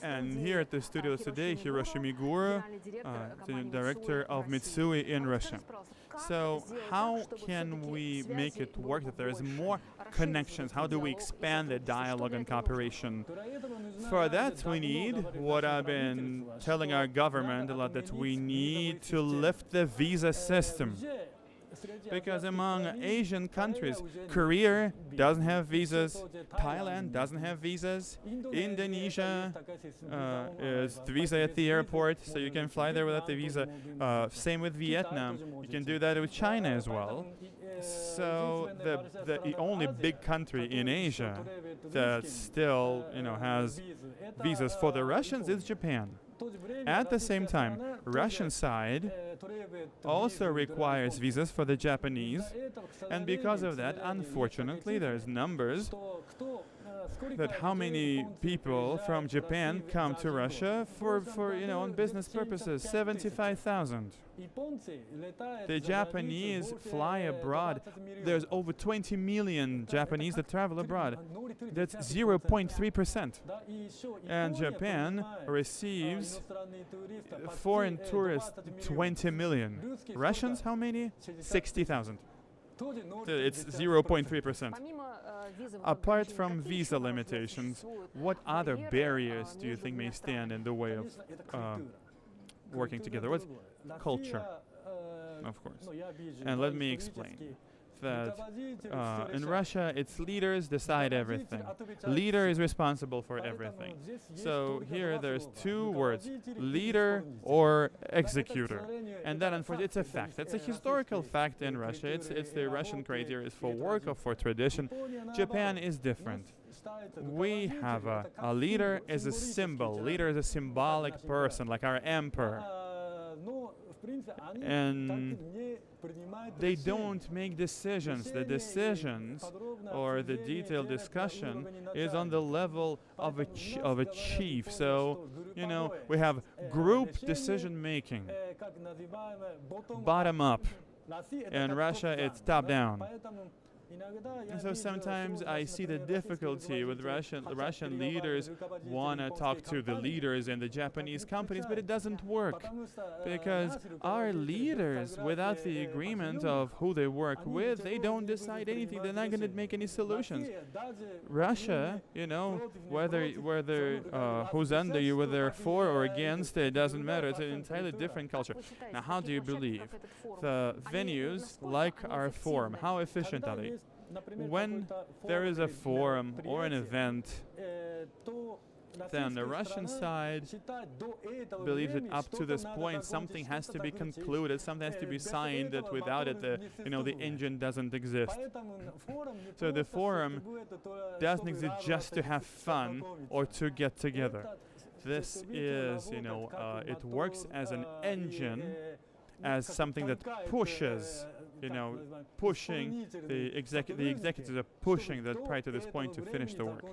And here at the studios today, Hiroshi Meguro, the director of Mitsui in Russia. So how can we make it work that there is more connections? How do we expand the dialogue and cooperation? For that, we need what I've been telling our government a lot, that we need to lift the visa system. Because among Asian countries, Korea doesn't have visas, Thailand doesn't have visas, Indonesia is the visa at the airport, so you can fly there without the visa. Same with Vietnam. You can do that with China as well. So the only big country in Asia that still has visas for the Russians is Japan. At the same time, Russian side also requires visas for the Japanese, and because of that, unfortunately, there's numbers that how many people from Japan come to Russia for on business purposes. 75,000. The Japanese fly abroad. There's over 20 million Japanese that travel abroad. That's 0.3%. And Japan receives foreign tourists 20 million. Russians, how many? 60,000. It's 0.3%. Apart from visa limitations, what other barriers do you think may stand in the way of working together? What's culture, of course. And let me explain that in Russia, it's leaders decide everything. Leader is responsible for everything. So here there's two words, leader or executor. And that, unfortunately, it's a fact. It's a historical fact in Russia. It's the Russian criteria for work or for tradition. Japan is different. We have a leader as a symbol. Leader is a symbolic person, like our emperor. And they don't make decisions. The decisions or the detailed discussion is on the level of a chief. So, we have group decision making, bottom up. In Russia, it's top down. And so sometimes I see the difficulty with Russian leaders want to talk to the leaders in the Japanese companies, but it doesn't work. Because our leaders, without the agreement of who they work with, they don't decide anything. They're not going to make any solutions. Russia, whether who's under you, whether they're for or against, it doesn't matter. It's an entirely different culture. Now, how do you believe? The venues, like our forum, how efficient are they? When there is a forum or an event, then the Russian side believes that up to this point something has to be concluded, something has to be signed, that without it the engine doesn't exist. So the forum doesn't exist just to have fun or to get together. This is, it works as an engine, as something that pushes, pushing the executives are pushing that prior to this point to finish the work.